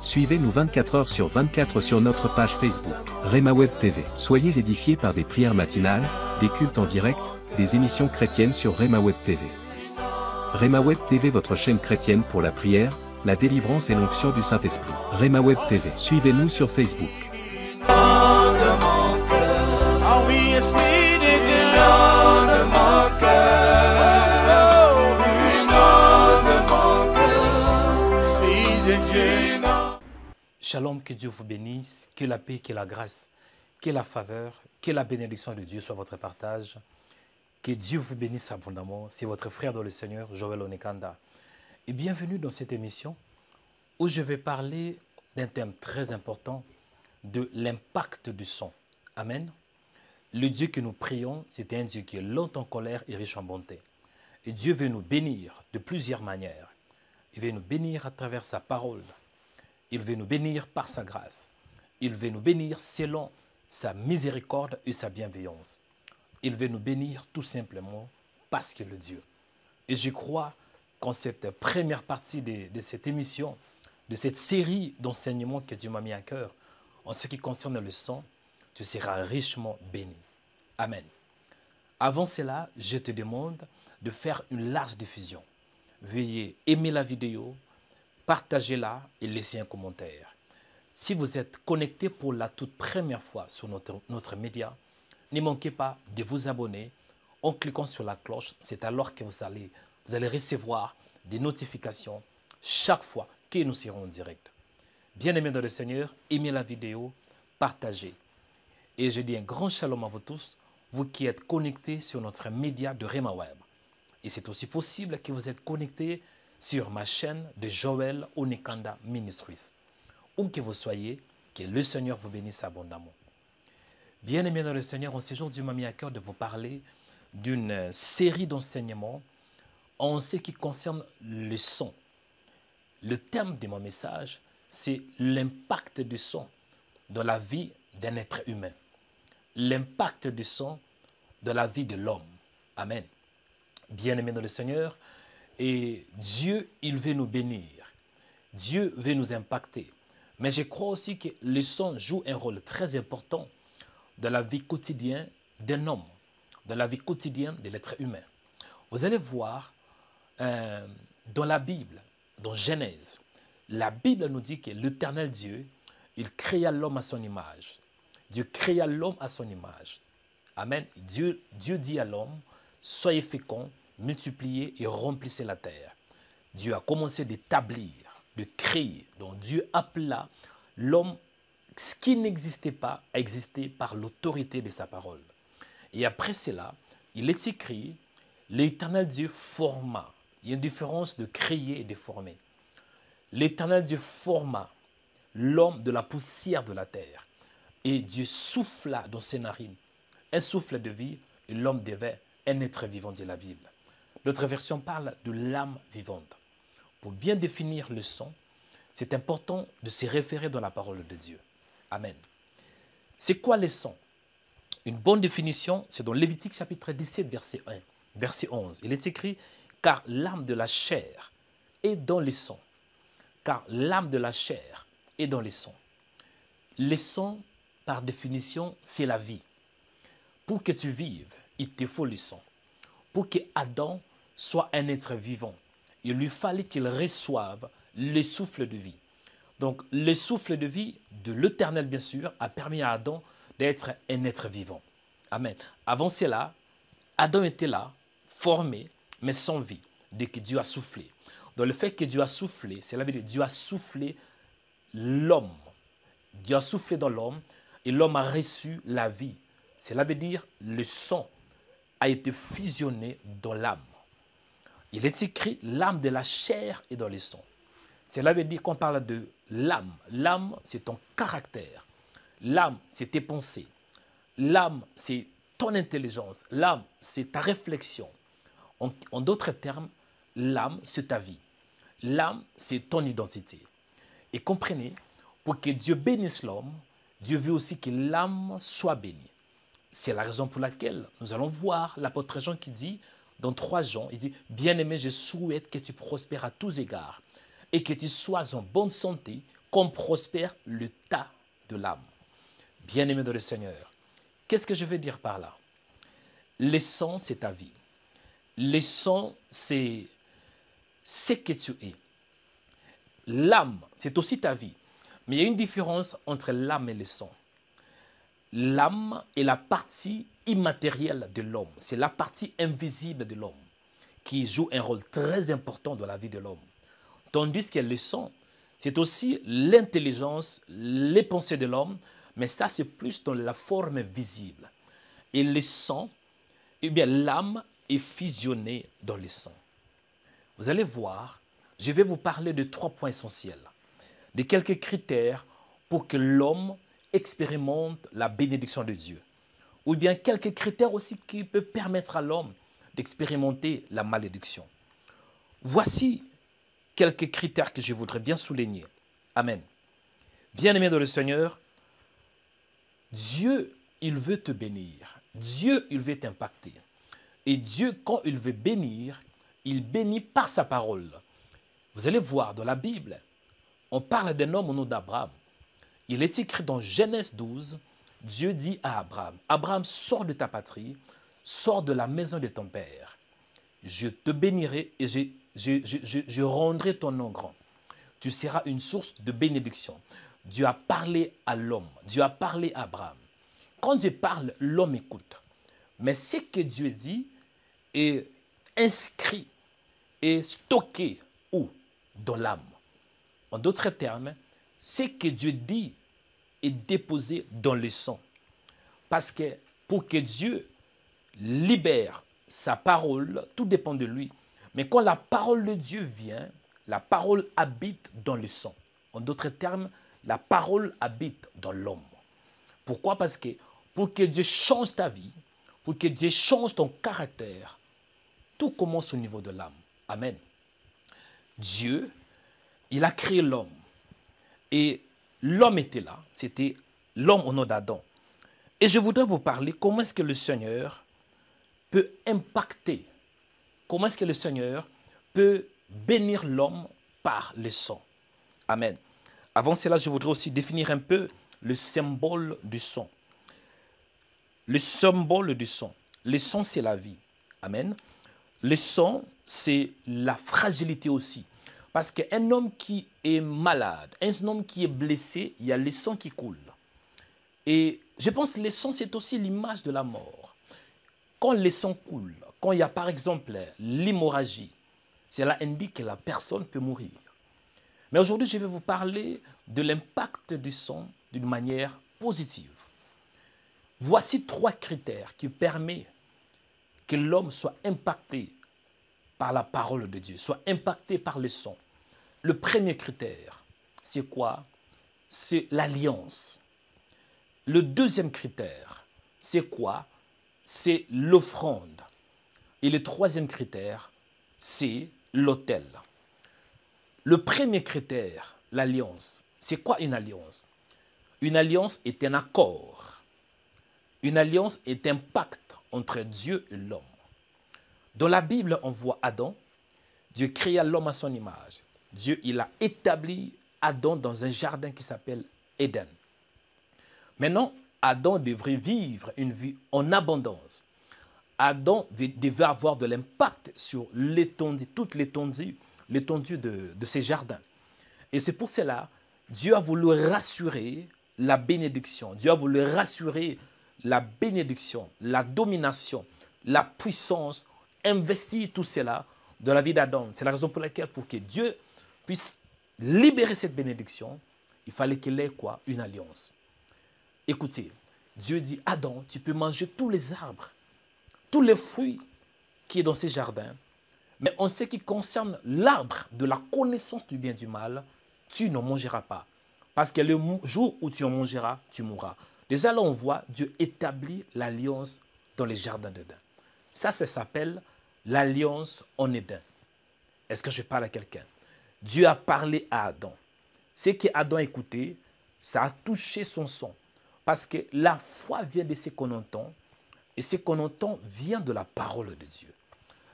Suivez-nous 24 heures sur 24 sur notre page Facebook, Rema Web TV. Soyez édifiés par des prières matinales, des cultes en direct, des émissions chrétiennes sur Rema Web TV. Rema Web TV, votre chaîne chrétienne pour la prière, la délivrance et l'onction du Saint-Esprit. Rema Web TV. Suivez-nous sur Facebook. Shalom, que Dieu vous bénisse, que la paix, que la grâce, que la faveur, que la bénédiction de Dieu soit votre partage. Que Dieu vous bénisse abondamment. C'est votre frère dans le Seigneur, Joël Onekanda. Et bienvenue dans cette émission où je vais parler d'un thème très important, de l'impact du son. Amen. Le Dieu que nous prions, c'est un Dieu qui est lent en colère et riche en bonté. Et Dieu veut nous bénir de plusieurs manières. Il veut nous bénir à travers sa parole. Il veut nous bénir par sa grâce. Il veut nous bénir selon sa miséricorde et sa bienveillance. Il veut nous bénir tout simplement parce qu'il est Dieu. Et je crois qu'en cette première partie de cette émission, de cette série d'enseignements que Dieu m'a mis à cœur, en ce qui concerne le son, tu seras richement béni. Amen. Avant cela, je te demande de faire une large diffusion. Veuillez aimer la vidéo, partagez-la et laissez un commentaire. Si vous êtes connecté pour la toute première fois sur notre média, ne manquez pas de vous abonner en cliquant sur la cloche. C'est alors que vous allez recevoir des notifications chaque fois que nous serons en direct. Bien-aimés dans le Seigneur, aimez la vidéo, partagez. Et je dis un grand shalom à vous tous, vous qui êtes connectés sur notre média de Rema Web. Et c'est aussi possible que vous êtes connectés sur ma chaîne de Joël Onekanda Ministries. Où que vous soyez, que le Seigneur vous bénisse abondamment. Bien-aimés dans le Seigneur, en ce jour, Dieu m'a mis à cœur de vous parler d'une série d'enseignements en ce qui concerne le son. Le thème de mon message, c'est l'impact du son dans la vie d'un être humain. L'impact du son dans la vie de l'homme. Amen. Bien-aimés dans le Seigneur, et Dieu, il veut nous bénir. Dieu veut nous impacter. Mais je crois aussi que le son joue un rôle très important dans la vie quotidienne d'un homme, dans la vie quotidienne de l'être humain. Vous allez voir dans la Bible, dans Genèse, la Bible nous dit que l'Éternel Dieu, il créa l'homme à son image. Dieu créa l'homme à son image. Amen. Dieu dit à l'homme, soyez féconds, multipliez et remplissez la terre. Dieu a commencé d'établir, de créer. Donc Dieu appela l'homme, ce qui n'existait pas, à exister par l'autorité de sa parole. Et après cela, il est écrit, l'Éternel Dieu forma. Il y a une différence de créer et de former. L'Éternel Dieu forma l'homme de la poussière de la terre. Et Dieu souffla dans ses narines un souffle de vie, et l'homme devait un être vivant, dit la Bible. L'autre version parle de l'âme vivante. Pour bien définir le son, c'est important de se référer dans la parole de Dieu. Amen. C'est quoi le son? Une bonne définition, c'est dans Lévitique chapitre 17, verset 1, verset 11. Il est écrit, car l'âme de la chair est dans les sons. Car l'âme de la chair est dans les sons. Les sons, par définition, c'est la vie. Pour que tu vives, il te faut le son. Pour que Adam soit un être vivant, il lui fallait qu'il reçoive le souffle de vie. Donc, le souffle de vie de l'Éternel, bien sûr, a permis à Adam d'être un être vivant. Amen. Avant cela, Adam était là, formé, mais sans vie, dès que Dieu a soufflé. Donc, le fait que Dieu a soufflé, cela veut dire que Dieu a soufflé l'homme. Dieu a soufflé dans l'homme et l'homme a reçu la vie. Cela veut dire que le son a été fusionné dans l'âme. Il est écrit, l'âme de la chair est dans les sons. Cela veut dire qu'on parle de l'âme. L'âme, c'est ton caractère. L'âme, c'est tes pensées. L'âme, c'est ton intelligence. L'âme, c'est ta réflexion. En d'autres termes, l'âme, c'est ta vie. L'âme, c'est ton identité. Et comprenez, pour que Dieu bénisse l'homme, Dieu veut aussi que l'âme soit bénie. C'est la raison pour laquelle nous allons voir l'apôtre Jean qui dit, dans 3 Jean, il dit, « Bien-aimé, je souhaite que tu prospères à tous égards et que tu sois en bonne santé comme prospère le tas de l'âme. Bien-aimé dans le Seigneur, qu'est-ce que je veux dire par là? Le sang, c'est ta vie. Le sang, c'est ce que tu es. L'âme, c'est aussi ta vie. Mais il y a une différence entre l'âme et le sang. L'âme est la partie immatérielle de l'homme. C'est la partie invisible de l'homme qui joue un rôle très important dans la vie de l'homme. Tandis que le sang, c'est aussi l'intelligence, les pensées de l'homme, mais ça, c'est plus dans la forme visible. Et le sang, eh bien, l'âme est fusionnée dans le sang. Vous allez voir, je vais vous parler de 3 points essentiels, de quelques critères pour que l'homme expérimente la bénédiction de Dieu. Ou bien quelques critères aussi qui peuvent permettre à l'homme d'expérimenter la malédiction. Voici quelques critères que je voudrais bien souligner. Amen. Bien-aimé dans le Seigneur, Dieu, il veut te bénir. Dieu, il veut t'impacter. Et Dieu, quand il veut bénir, il bénit par sa parole. Vous allez voir dans la Bible, on parle d'un homme au nom d'Abraham. Il est écrit dans Genèse 12, Dieu dit à Abraham, Abraham, sors de ta patrie, sors de la maison de ton père. Je te bénirai et je rendrai ton nom grand. Tu seras une source de bénédiction. Dieu a parlé à l'homme, Dieu a parlé à Abraham. Quand Dieu parle, l'homme écoute. Mais ce que Dieu dit est inscrit et stocké où? Dans l'âme. En d'autres termes, ce que Dieu dit est déposé dans le sang. Parce que pour que Dieu libère sa parole, tout dépend de lui. Mais quand la parole de Dieu vient, la parole habite dans le sang. En d'autres termes, la parole habite dans l'homme. Pourquoi? Parce que pour que Dieu change ta vie, pour que Dieu change ton caractère, tout commence au niveau de l'âme. Amen. Dieu, il a créé l'homme. Et l'homme était là. C'était l'homme au nom d'Adam. Et je voudrais vous parler comment est-ce que le Seigneur peut impacter, comment est-ce que le Seigneur peut bénir l'homme par le sang. Amen. Avant cela, je voudrais aussi définir un peu le symbole du sang. Le symbole du sang. Le sang, c'est la vie. Amen. Le sang, c'est la fragilité aussi. Parce qu'un homme qui est malade, un homme qui est blessé, il y a le sang qui coule. Et je pense que le sang, c'est aussi l'image de la mort. Quand le sang coule, quand il y a par exemple l'hémorragie, cela indique que la personne peut mourir. Mais aujourd'hui, je vais vous parler de l'impact du sang d'une manière positive. Voici 3 critères qui permettent que l'homme soit impacté par la parole de Dieu, soit impacté par le sang. Le premier critère, c'est quoi? C'est l'alliance. Le deuxième critère, c'est quoi? C'est l'offrande. Et le troisième critère, c'est l'autel. Le premier critère, l'alliance. C'est quoi une alliance? Une alliance est un accord. Une alliance est un pacte entre Dieu et l'homme. Dans la Bible, on voit Adam. Dieu créa l'homme à son image. Dieu, il a établi Adam dans un jardin qui s'appelle Éden. Maintenant, Adam devrait vivre une vie en abondance. Adam devait avoir de l'impact sur l'étendue, toute l'étendue de ses jardins. Et c'est pour cela, Dieu a voulu rassurer la bénédiction. Dieu a voulu rassurer la bénédiction, la domination, la puissance, investir tout cela dans la vie d'Adam. C'est la raison pour laquelle, pour que Dieu puisse libérer cette bénédiction, il fallait qu'il ait quoi? Une alliance. Écoutez, Dieu dit, Adam, tu peux manger tous les arbres, tous les fruits qui sont dans ces jardins, mais en ce qui concerne l'arbre de la connaissance du bien et du mal, tu n'en mangeras pas. Parce que le jour où tu en mangeras, tu mourras. Déjà là, on voit Dieu établit l'alliance dans les jardins d'Éden. Ça s'appelle l'alliance en Éden. Est-ce que je parle à quelqu'un? Dieu a parlé à Adam. Ce qu'Adam a écouté, ça a touché son sang. Parce que la foi vient de ce qu'on entend, et ce qu'on entend vient de la parole de Dieu.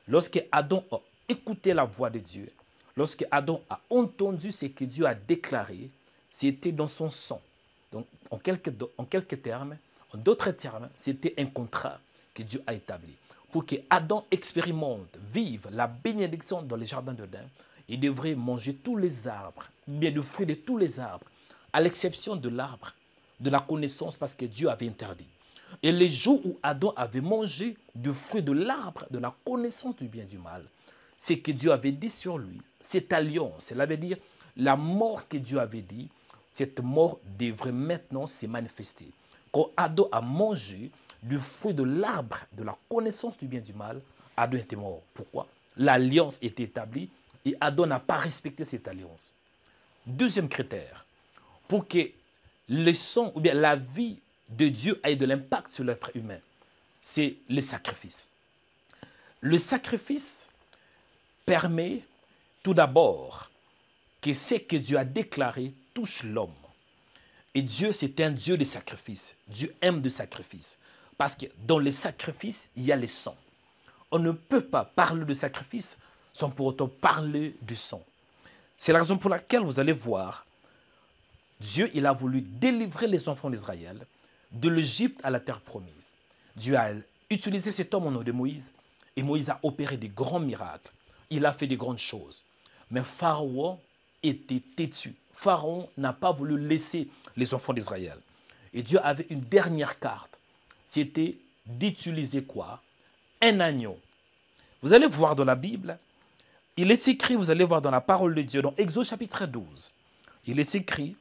Lorsque Adam a écouté la voix de Dieu, lorsque Adam a entendu ce que Dieu a déclaré, c'était dans son sang. Donc, en quelques termes, en d'autres termes, c'était un contrat que Dieu a établi. Pour que Adam expérimente, vive la bénédiction dans les jardins d'Éden, il devrait manger tous les arbres, bien le fruit de tous les arbres, à l'exception de l'arbre de la connaissance, parce que Dieu avait interdit. Et les jours où Adam avait mangé du fruit de l'arbre de la connaissance du bien et du mal, c'est que Dieu avait dit sur lui, cette alliance, cela veut dire la mort que Dieu avait dit, cette mort devrait maintenant se manifester. Quand Adam a mangé du fruit de l'arbre de la connaissance du bien et du mal, Adam était mort. Pourquoi? L'alliance était établie et Adam n'a pas respecté cette alliance. Deuxième critère, pour que le sang ou bien la vie de Dieu ait de l'impact sur l'être humain, c'est le sacrifice. Le sacrifice permet tout d'abord que ce que Dieu a déclaré touche l'homme. Et Dieu, c'est un Dieu de sacrifice. Dieu aime le sacrifice. Parce que dans le sacrifice, il y a le sang. On ne peut pas parler de sacrifice sans pour autant parler du sang. C'est la raison pour laquelle vous allez voir, Dieu, il a voulu délivrer les enfants d'Israël de l'Égypte à la terre promise. Dieu a utilisé cet homme au nom de Moïse et Moïse a opéré des grands miracles. Il a fait des grandes choses. Mais Pharaon était têtu. Pharaon n'a pas voulu laisser les enfants d'Israël. Et Dieu avait une dernière carte. C'était d'utiliser quoi? Un agneau. Vous allez voir dans la Bible, il est écrit, vous allez voir dans la parole de Dieu, dans Exode chapitre 12, il est écrit,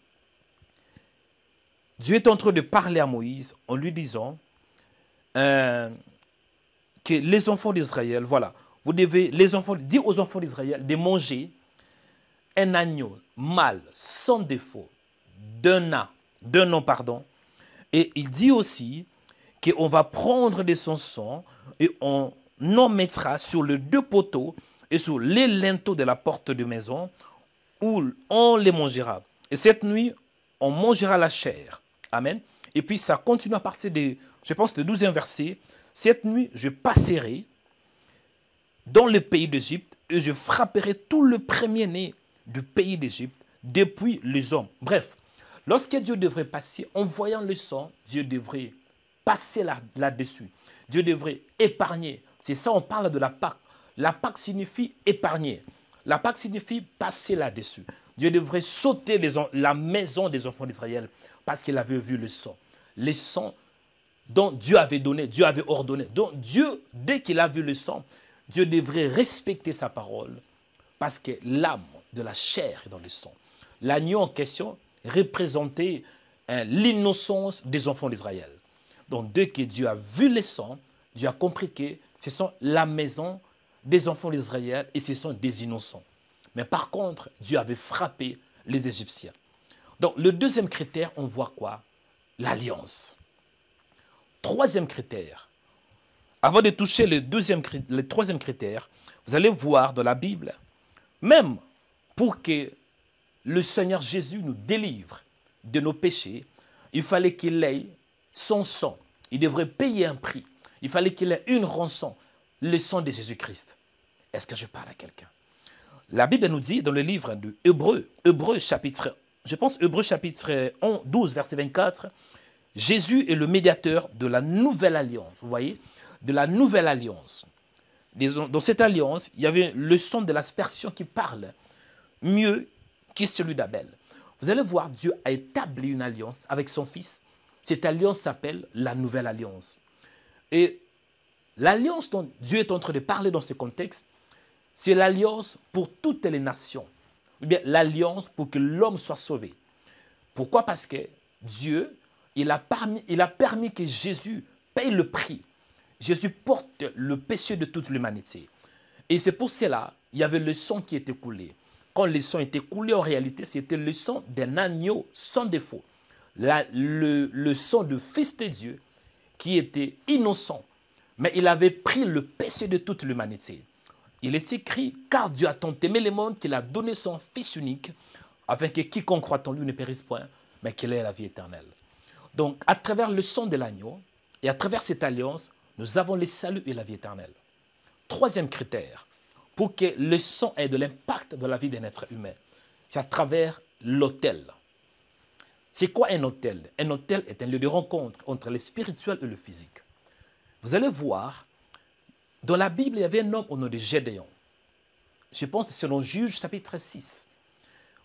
Dieu est en train de parler à Moïse en lui disant que les enfants d'Israël, voilà, vous devez, dire aux enfants d'Israël de manger un agneau mâle, sans défaut, d'un an, pardon. Et il dit aussi qu'on va prendre de son sang et on en mettra sur les deux poteaux et sur les linteaux de la porte de maison où on les mangera. Et cette nuit, on mangera la chair. Amen. Et puis ça continue à partir de, je pense, le 12e verset. Cette nuit, je passerai dans le pays d'Égypte et je frapperai tout le premier-né du pays d'Égypte depuis les hommes. Bref, lorsque Dieu devrait passer, en voyant le sang, Dieu devrait passer là-dessus. Dieu devrait épargner. C'est ça, on parle de la Pâque. La Pâque signifie épargner. La Pâque signifie passer là-dessus. Dieu devrait sauter la maison des enfants d'Israël parce qu'il avait vu le sang. Le sang dont Dieu avait donné, Dieu avait ordonné. Donc Dieu, dès qu'il a vu le sang, Dieu devrait respecter sa parole parce que l'âme de la chair est dans le sang. L'agneau en question représentait l'innocence des enfants d'Israël. Donc dès que Dieu a vu le sang, Dieu a compris que ce sont la maison des enfants d'Israël et ce sont des innocents. Mais par contre, Dieu avait frappé les Égyptiens. Donc le deuxième critère, on voit quoi? L'alliance. Troisième critère. Avant de toucher le troisième critère, vous allez voir dans la Bible, même pour que le Seigneur Jésus nous délivre de nos péchés, il fallait qu'il ait son sang. Il devrait payer un prix. Il fallait qu'il ait une rançon, le sang de Jésus-Christ. Est-ce que je parle à quelqu'un? La Bible nous dit dans le livre de Hébreux chapitre 12, verset 24, Jésus est le médiateur de la nouvelle alliance. Vous voyez? De la nouvelle alliance. Dans cette alliance, il y avait le sang de l'aspersion qui parle mieux que celui d'Abel. Vous allez voir, Dieu a établi une alliance avec son Fils. Cette alliance s'appelle la nouvelle alliance. Et l'alliance dont Dieu est en train de parler dans ce contexte, c'est l'alliance pour toutes les nations. Ou bien l'alliance pour que l'homme soit sauvé. Pourquoi? Parce que Dieu, il a permis que Jésus paye le prix. Jésus porte le péché de toute l'humanité. Et c'est pour cela, il y avait le sang qui était coulé. Quand le sang était coulé, en réalité, c'était le sang d'un agneau sans défaut. Le sang du Fils de Dieu qui était innocent. Mais il avait pris le péché de toute l'humanité. Il est écrit, car Dieu a tant aimé le monde qu'il a donné son Fils unique, afin que quiconque croit en lui ne périsse point, mais qu'il ait la vie éternelle. Donc, à travers le sang de l'agneau, et à travers cette alliance, nous avons le salut et la vie éternelle. Troisième critère, pour que le sang ait de l'impact dans la vie d'un être humain, c'est à travers l'autel. C'est quoi un autel? Un autel est un lieu de rencontre entre le spirituel et le physique. Vous allez voir, dans la Bible, il y avait un homme au nom de Gédéon. Je pense que c'est selon Juge chapitre 6.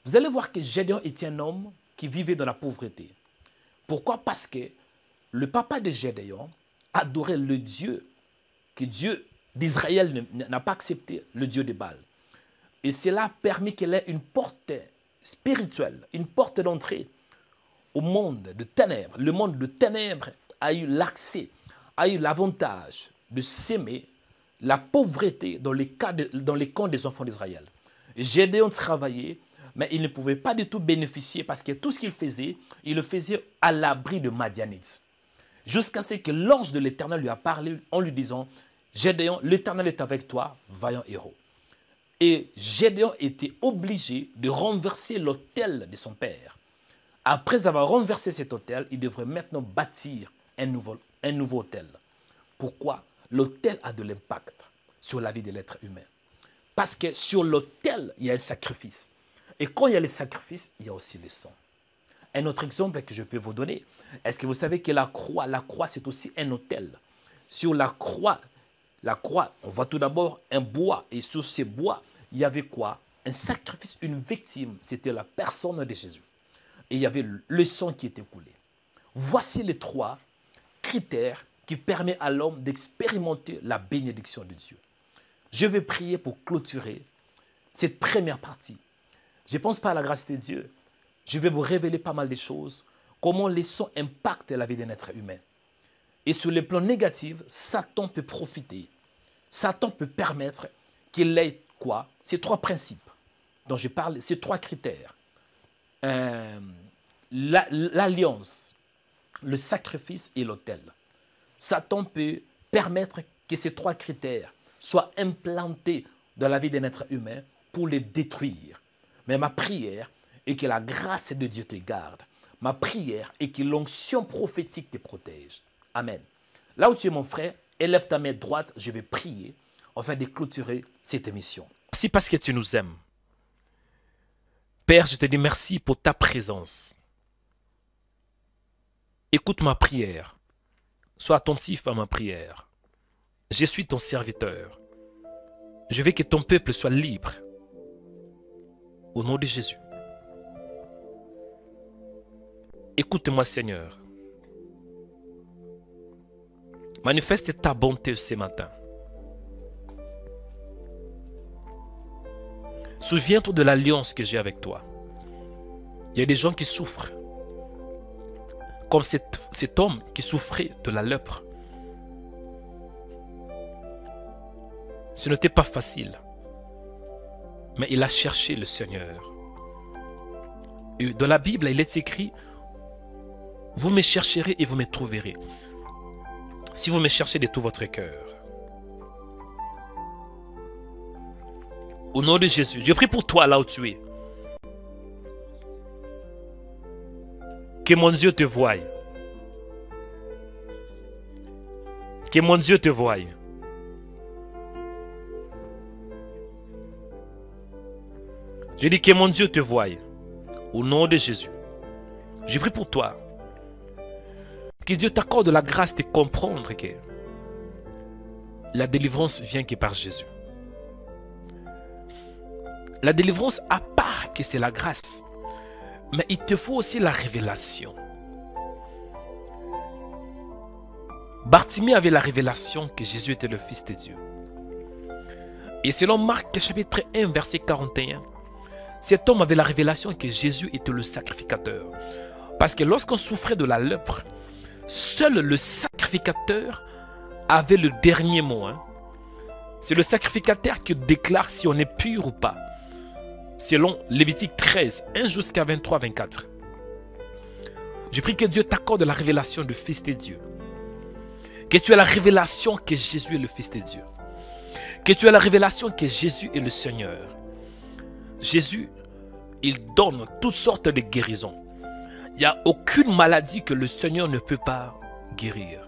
Vous allez voir que Gédéon était un homme qui vivait dans la pauvreté. Pourquoi? Parce que le papa de Gédéon adorait le Dieu que Dieu d'Israël n'a pas accepté, le Dieu de Baal. Et cela a permis qu'il ait une porte spirituelle, une porte d'entrée au monde de ténèbres. Le monde de ténèbres a eu l'accès, a eu l'avantage de s'aimer la pauvreté dans les camps des enfants d'Israël. Gédéon travaillait, mais il ne pouvait pas du tout bénéficier parce que tout ce qu'il faisait, il le faisait à l'abri de Madianites. Jusqu'à ce que l'ange de l'Éternel lui a parlé en lui disant, Gédéon, l'Éternel est avec toi, vaillant héros. Et Gédéon était obligé de renverser l'autel de son père. Après avoir renversé cet autel, il devrait maintenant bâtir un nouveau autel. Pourquoi? L'autel a de l'impact sur la vie de l'être humain. Parce que sur l'autel, il y a un sacrifice. Et quand il y a le sacrifice, il y a aussi le sang. Un autre exemple que je peux vous donner, est-ce que vous savez que la croix c'est aussi un autel. Sur la croix, on voit tout d'abord un bois. Et sur ce bois, il y avait quoi? Un sacrifice, une victime. C'était la personne de Jésus. Et il y avait le sang qui était coulé. Voici les 3 critères qui permettent à l'homme d'expérimenter la bénédiction de Dieu. Je vais prier pour clôturer cette première partie. Je pense par la grâce de Dieu, je vais vous révéler pas mal de choses, comment les sons impactent la vie d'un être humain. Et sur le plan négatif, Satan peut profiter. Satan peut permettre qu'il ait quoi? Ces 3 principes dont je parle, ces 3 critères. L'alliance, le sacrifice et l'autel. Satan peut permettre que ces 3 critères soient implantés dans la vie d'un être humain pour les détruire. Mais ma prière est que la grâce de Dieu te garde. Ma prière est que l'onction prophétique te protège. Amen. Là où tu es mon frère, élève ta main droite, je vais prier afin de clôturer cette émission. Merci parce que tu nous aimes. Père, je te dis merci pour ta présence. Écoute ma prière. Sois attentif à ma prière. Je suis ton serviteur. Je veux que ton peuple soit libre. Au nom de Jésus. Écoute-moi, Seigneur. Manifeste ta bonté ce matin. Souviens-toi de l'alliance que j'ai avec toi. Il y a des gens qui souffrent. Comme cet homme qui souffrait de la lèpre. Ce n'était pas facile. Mais il a cherché le Seigneur. Et dans la Bible, il est écrit, vous me chercherez et vous me trouverez. Si vous me cherchez de tout votre cœur. Au nom de Jésus, je prie pour toi là où tu es. Que mon Dieu te voie. Que mon Dieu te voie. Je dis que mon Dieu te voie. Au nom de Jésus. Je prie pour toi. Que Dieu t'accorde la grâce de comprendre que la délivrance vient que par Jésus. La délivrance, à part que c'est la grâce, mais il te faut aussi la révélation. Bartimée avait la révélation que Jésus était le Fils de Dieu. Et selon Marc chapitre 1, verset 41, cet homme avait la révélation que Jésus était le sacrificateur. Parce que lorsqu'on souffrait de la lèpre, seul le sacrificateur avait le dernier mot. C'est le sacrificateur qui déclare si on est pur ou pas. Selon Lévitique 13, 1 jusqu'à 23-24. Je prie que Dieu t'accorde la révélation du Fils de Dieu. Que tu aies la révélation que Jésus est le Fils de Dieu. Que tu aies la révélation que Jésus est le Seigneur. Jésus, il donne toutes sortes de guérisons. Il n'y a aucune maladie que le Seigneur ne peut pas guérir.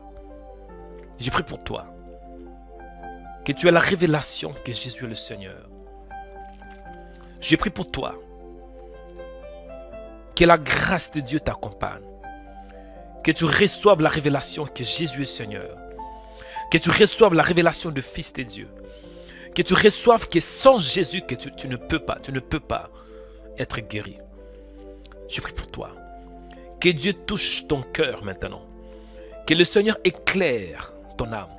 Je prie pour toi. Que tu aies la révélation que Jésus est le Seigneur. Je prie pour toi. Que la grâce de Dieu t'accompagne. Que tu reçoives la révélation que Jésus est Seigneur. Que tu reçoives la révélation du Fils de Dieu. Que tu reçoives que sans Jésus, que tu ne peux pas être guéri. Je prie pour toi. Que Dieu touche ton cœur maintenant. Que le Seigneur éclaire ton âme.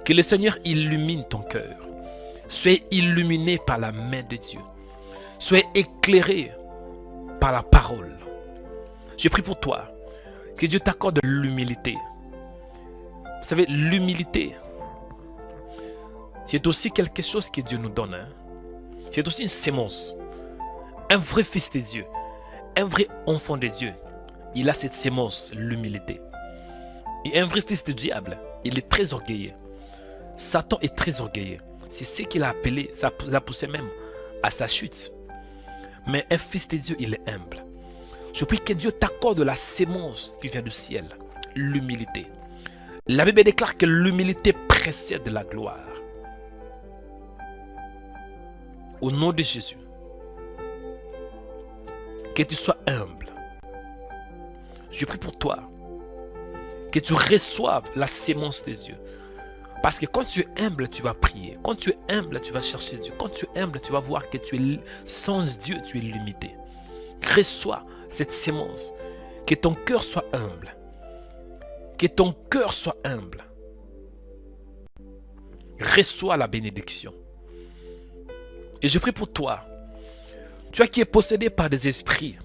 Que le Seigneur illumine ton cœur. Soyez illuminé par la main de Dieu. Soyez éclairé par la parole. Je prie pour toi. Que Dieu t'accorde l'humilité. Vous savez, l'humilité, c'est aussi quelque chose que Dieu nous donne. Hein? C'est aussi une sémence. Un vrai fils de Dieu, un vrai enfant de Dieu, il a cette sémence, l'humilité. Et un vrai fils du diable, il est très orgueilleux. Satan est très orgueilleux. C'est ce qu'il a appelé, ça l'a poussé même à sa chute. Mais un fils de Dieu, il est humble. Je prie que Dieu t'accorde la sémence qui vient du ciel, l'humilité. La Bible déclare que l'humilité précède la gloire. Au nom de Jésus, que tu sois humble. Je prie pour toi, que tu reçoives la sémence de Dieu. Parce que quand tu es humble, tu vas prier. Quand tu es humble, tu vas chercher Dieu. Quand tu es humble, tu vas voir que tu es sans Dieu, tu es limité. Reçois cette sémence. Que ton cœur soit humble. Que ton cœur soit humble. Reçois la bénédiction. Et je prie pour toi. Toi qui es possédé par des esprits.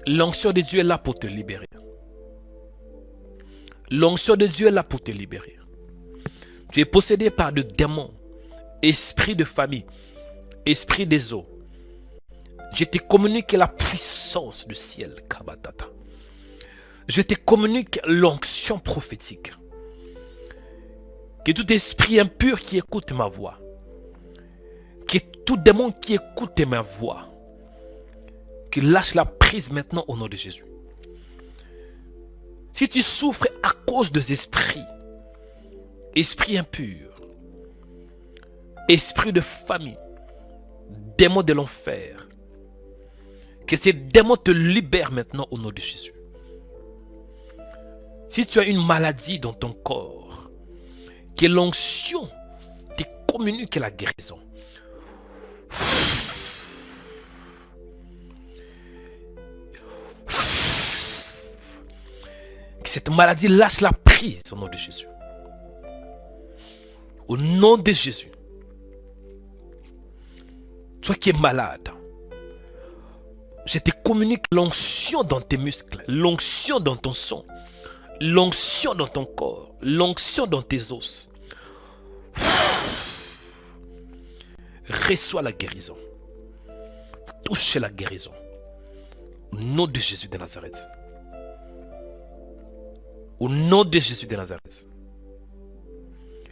L'onction de Dieu est là pour te libérer. L'onction de Dieu est là pour te libérer. Tu es possédé par des démons, esprit de famille, esprit des eaux. Je te communique la puissance du ciel, Kabatata. Je te communique l'onction prophétique. Que tout esprit impur qui écoute ma voix, que tout démon qui écoute ma voix, que lâche la prise maintenant au nom de Jésus. Si tu souffres à cause des esprits, esprit impur, esprit de famille, démons de l'enfer, que ces démons te libèrent maintenant au nom de Jésus. Si tu as une maladie dans ton corps, que l'onction te communique la guérison. Que cette maladie lâche la prise au nom de Jésus. Au nom de Jésus. Toi qui es malade, je te communique l'onction dans tes muscles, l'onction dans ton sang, l'onction dans ton corps, l'onction dans tes os. Reçois la guérison. Touche la guérison. Au nom de Jésus de Nazareth. Au nom de Jésus de Nazareth.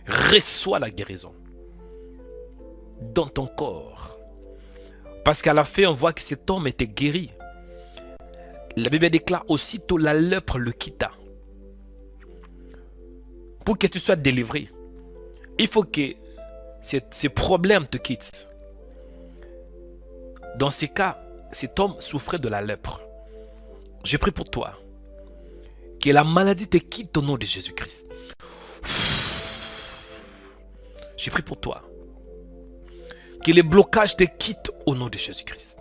Reçois la guérison. Dans ton corps. Parce qu'à la fin, on voit que cet homme était guéri. La Bible déclare aussitôt la lèpre le quitta. Pour que tu sois délivré, il faut que ces problèmes te quittent. Dans ces cas, cet homme souffrait de la lèpre. Je prie pour toi. Que la maladie te quitte au nom de Jésus-Christ. Je prie pour toi. Que les blocages te quittent au nom de Jésus-Christ.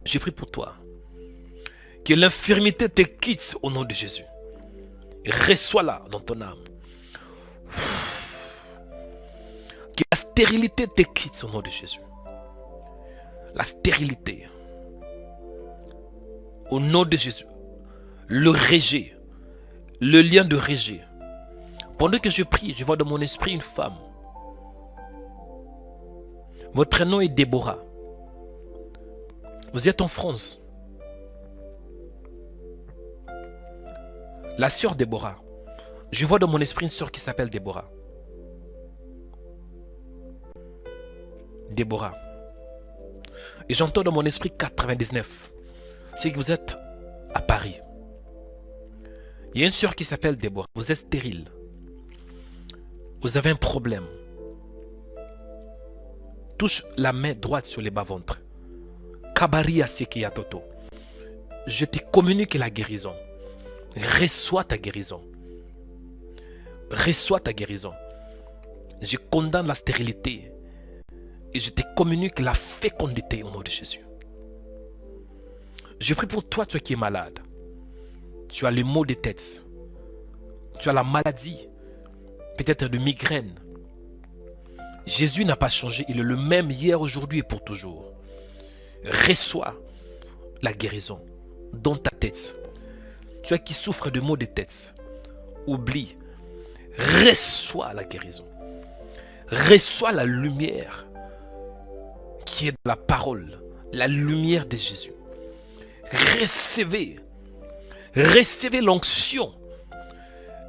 Je prie pour toi. Que l'infirmité te quitte au nom de Jésus. Reçois-la dans ton âme. Que la stérilité te quitte au nom de Jésus. La stérilité. Au nom de Jésus. Le rejet. Le lien de rejet. Pendant que je prie, je vois dans mon esprit une femme. Votre nom est Déborah. Vous êtes en France. La sœur Déborah. Je vois dans mon esprit une sœur qui s'appelle Déborah. Déborah. Et j'entends dans mon esprit 99. C'est que vous êtes à Paris. Il y a une sœur qui s'appelle Déborah. Vous êtes stérile. Vous avez un problème. Touche la main droite sur les bas-ventres. Je te communique la guérison. Reçois ta guérison. Reçois ta guérison. Je condamne la stérilité. Et je te communique la fécondité au nom de Jésus. Je prie pour toi, toi qui es malade. Tu as les maux de tête. Tu as la maladie. Peut-être de migraine. Jésus n'a pas changé. Il est le même hier, aujourd'hui et pour toujours. Reçois la guérison dans ta tête. Tu qui souffres de maux de tête. Oublie. Reçois la guérison. Reçois la lumière qui est dans la parole. La lumière de Jésus. Recevez. Recevez l'onction.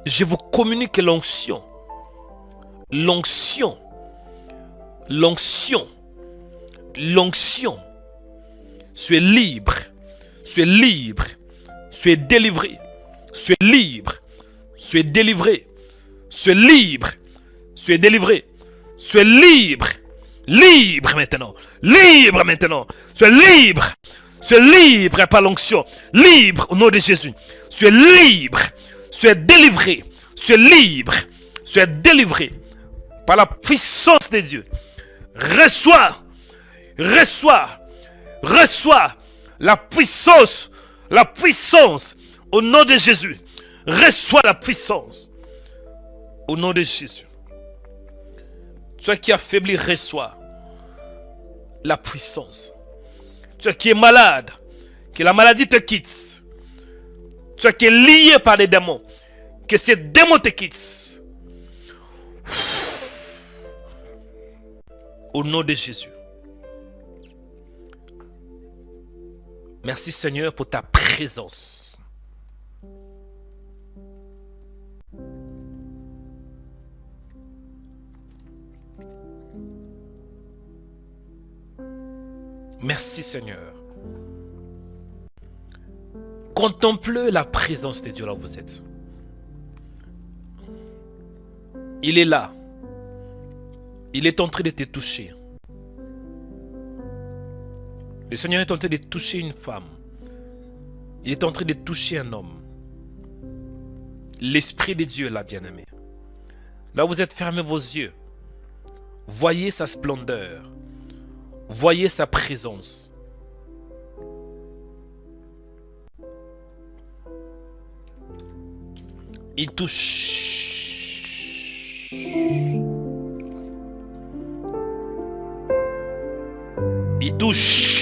Je vous communique l'onction. L'onction. L'onction. L'onction. Sois libre. Sois libre. Sois délivré. Sois libre. Sois délivré. Sois libre. Sois délivré. Sois libre. Libre maintenant. Libre maintenant. Sois libre. Sois libre par l'onction. Libre au nom de Jésus. Sois libre. Sois délivré. Sois libre. Sois délivré par la puissance de Dieu. Reçois. Reçois. Reçois la puissance. La puissance au nom de Jésus. Reçois la puissance au nom de Jésus. Toi qui es affaibli, reçois la puissance. Toi qui es malade, que la maladie te quitte. Toi qui es lié par les démons, que ces démons te quittent. Au nom de Jésus. Merci Seigneur pour ta présence. Merci Seigneur. Contemplez la présence de Dieu là où vous êtes. Il est là. Il est en train de te toucher. Le Seigneur est en train de toucher une femme. Il est en train de toucher un homme. L'Esprit de Dieu est là, bien-aimé. Là où vous êtes, fermez vos yeux. Voyez sa splendeur. Voyez sa présence. Il touche. Il touche.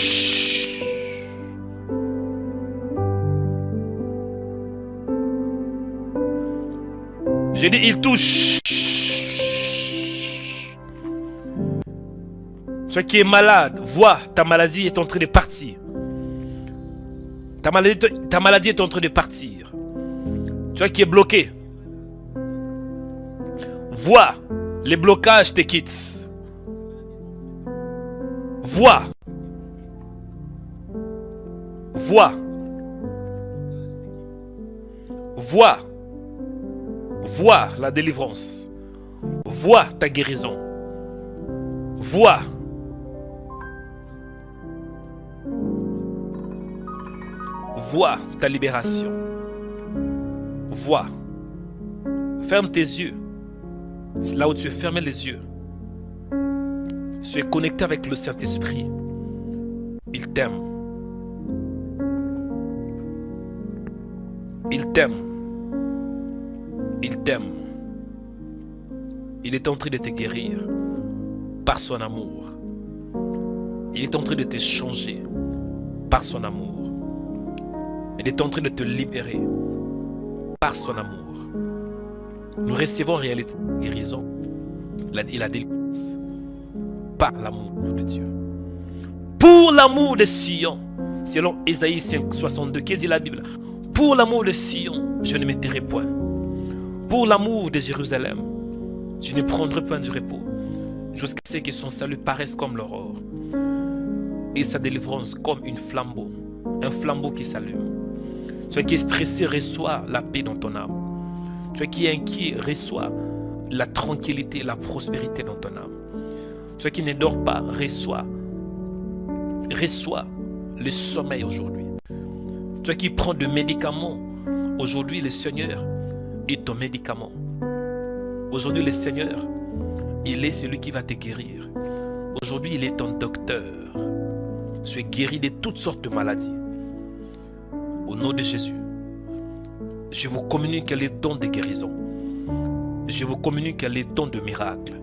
J'ai dit, il touche. Toi qui es malade, vois, ta maladie est en train de partir. Ta maladie est en train de partir. Toi qui es bloqué, vois, les blocages te quittent. Vois. Vois. Vois. Vois la délivrance. Vois ta guérison. Vois. Vois ta libération. Vois. Ferme tes yeux. C'est là où tu es fermé les yeux. Tu es connecté avec le Saint-Esprit. Il t'aime. Il t'aime. Il t'aime. Il est en train de te guérir par son amour. Il est en train de te changer par son amour. Il est en train de te libérer par son amour. Nous recevons en réalité la guérison et la délivrance par l'amour de Dieu. Pour l'amour de Sion, selon Ésaïe 5,62, qui dit la Bible, pour l'amour de Sion, je ne me tairai point. Pour l'amour de Jérusalem, je ne prendrai point du repos, jusqu'à ce que son salut paraisse comme l'aurore et sa délivrance comme un flambeau qui s'allume. Toi qui es stressé, reçois la paix dans ton âme. Toi qui es inquiet, reçois la tranquillité, la prospérité dans ton âme. Toi qui ne dors pas, reçois le sommeil aujourd'hui. Toi qui prends des médicaments, aujourd'hui le Seigneur est ton médicament. Aujourd'hui le Seigneur, il est celui qui va te guérir. Aujourd'hui il est ton docteur. Tu es guéri de toutes sortes de maladies. Au nom de Jésus, je vous communique les dons de guérison. Je vous communique les dons de miracles.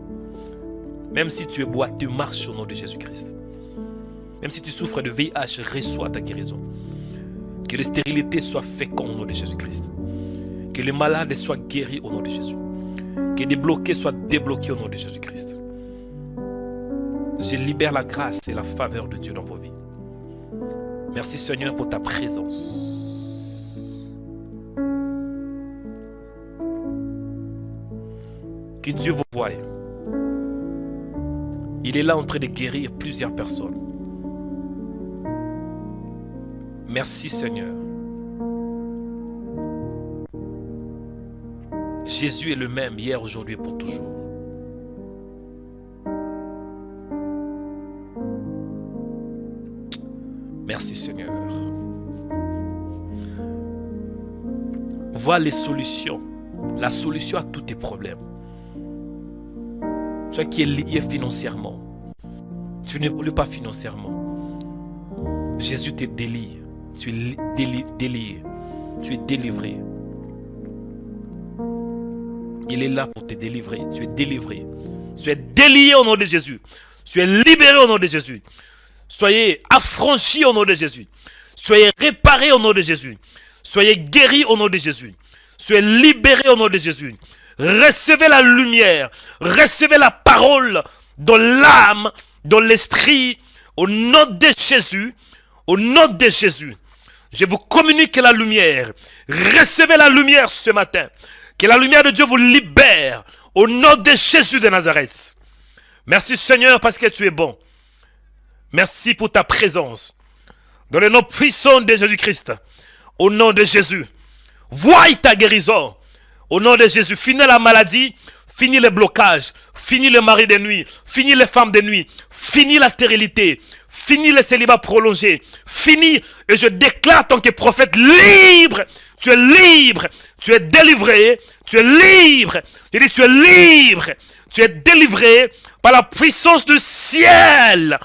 Même si tu es boiteux, marche au nom de Jésus-Christ. Même si tu souffres de VIH, reçois ta guérison. Que la stérilité soit féconde au nom de Jésus-Christ. Que les malades soient guéris au nom de Jésus. Que des bloqués soient débloqués au nom de Jésus-Christ. Je libère la grâce et la faveur de Dieu dans vos vies. Merci Seigneur pour ta présence. Que Dieu vous voie. Il est là en train de guérir plusieurs personnes. Merci Seigneur. Jésus est le même hier, aujourd'hui et pour toujours. Merci Seigneur. Vois les solutions. La solution à tous tes problèmes. Toi qui es lié financièrement. Tu n'évolues pas financièrement. Jésus te délie. Tu es délié. Tu es délivré. Il est là pour te délivrer. Tu es délivré. Tu es délié au nom de Jésus. Tu es libéré au nom de Jésus. Soyez affranchis au nom de Jésus. Soyez réparés au nom de Jésus. Soyez guéris au nom de Jésus. Soyez libérés au nom de Jésus. Recevez la lumière. Recevez la parole dans l'âme, dans l'esprit. Au nom de Jésus. Au nom de Jésus. Je vous communique la lumière. Recevez la lumière ce matin. Que la lumière de Dieu vous libère. Au nom de Jésus de Nazareth. Merci Seigneur parce que tu es bon. Merci pour ta présence. Dans le nom puissant de Jésus-Christ. Au nom de Jésus. Vois ta guérison. Au nom de Jésus. Finis la maladie. Finis le blocage. Finis le mari de nuit. Finis les femmes de nuit. Finis la stérilité. Finis le célibat prolongé. Finis. Et je déclare en tant que prophète libre. Tu es libre. Tu es délivré. Tu es libre. Je dis tu es libre. Tu es délivré par la puissance du ciel.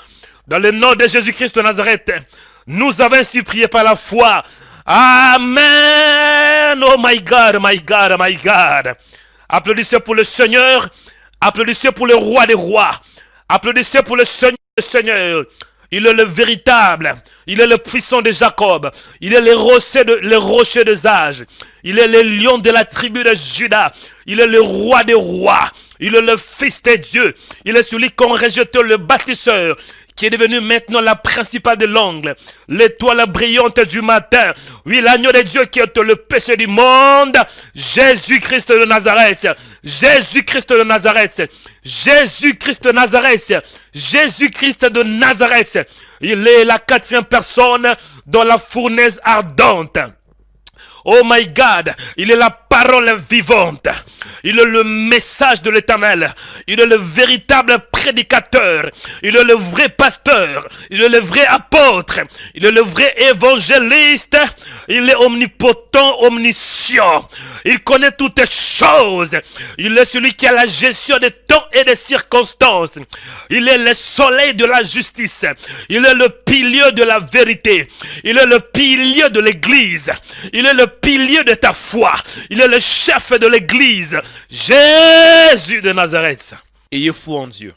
Dans le nom de Jésus-Christ de Nazareth. Nous avons ainsi prié par la foi. Amen. Oh my God, my God, my God. Applaudissez pour le Seigneur. Applaudissez pour le roi des rois. Applaudissez pour le Seigneur des seigneurs. Il est le véritable. Il est le puissant de Jacob. Il est le rocher des âges. Il est le lion de la tribu de Juda. Il est le roi des rois. Il est le fils de Dieu. Il est celui qu'on rejetait le bâtisseur, qui est devenu maintenant la principale de l'angle, l'étoile brillante du matin. Oui, l'agneau de Dieu qui ôte le péché du monde. Jésus-Christ de Nazareth. Jésus-Christ de Nazareth. Jésus-Christ de Nazareth. Jésus-Christ de Nazareth. Il est la 4e personne dans la fournaise ardente. Oh my God, il est la parole vivante. Il est le message de l'Éternel. Il est le véritable prédicateur. Il est le vrai pasteur. Il est le vrai apôtre. Il est le vrai évangéliste. Il est omnipotent, omniscient. Il connaît toutes choses. Il est celui qui a la gestion des temps et des circonstances. Il est le soleil de la justice. Il est le pilier de la vérité. Il est le pilier de l'église. Il est le pilier de ta foi. Il est le chef de l'église. Jésus de Nazareth. Ayez foi en Dieu.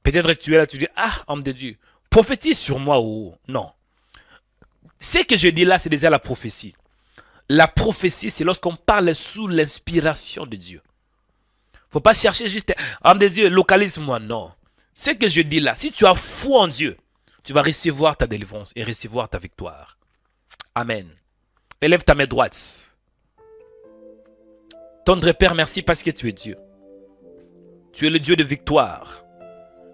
Peut-être que tu es là, tu dis, ah, homme de Dieu, prophétise sur moi ou non. Ce que je dis là, c'est déjà la prophétie. La prophétie, c'est lorsqu'on parle sous l'inspiration de Dieu. Il ne faut pas chercher juste, homme de Dieu, localise-moi, non. Ce que je dis là, si tu as foi en Dieu, tu vas recevoir ta délivrance et recevoir ta victoire. Amen. Élève ta main droite. Tendre Père, merci parce que tu es Dieu. Tu es le Dieu de victoire.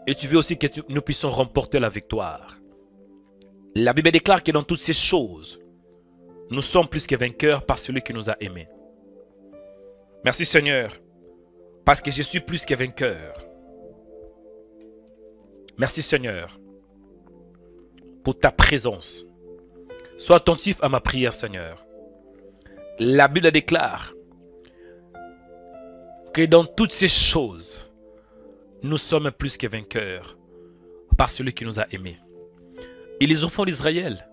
Et tu veux aussi que nous puissions remporter la victoire. La Bible déclare que dans toutes ces choses, nous sommes plus que vainqueurs par celui qui nous a aimés. Merci Seigneur, parce que je suis plus que vainqueur. Merci Seigneur. pour ta présence. Sois attentif à ma prière, Seigneur. La Bible déclare que dans toutes ces choses, nous sommes plus que vainqueurs par celui qui nous a aimés. Et les enfants d'Israël,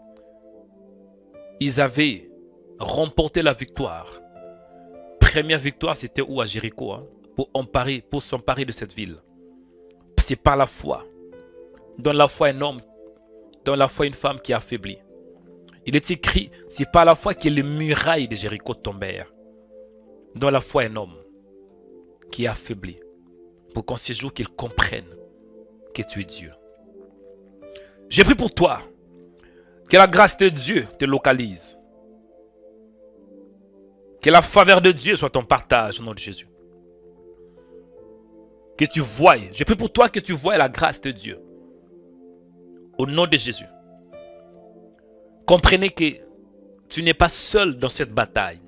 ils avaient remporté la victoire. Première victoire, c'était où? À Jéricho, hein, pour s'emparer de cette ville. C'est par la foi. Dans la foi, un homme, dans la foi, une femme qui est affaiblie. Il est écrit, c'est par la foi que les murailles de Jéricho tombèrent. Dans la foi, un homme qui est affaibli. Pour qu'en ces jours, qu'il comprenne que tu es Dieu. J'ai pris pour toi que la grâce de Dieu te localise. Que la faveur de Dieu soit ton partage au nom de Jésus. Que tu voies, j'ai pris pour toi que tu voies la grâce de Dieu. Au nom de Jésus. Comprenez que tu n'es pas seul dans cette bataille.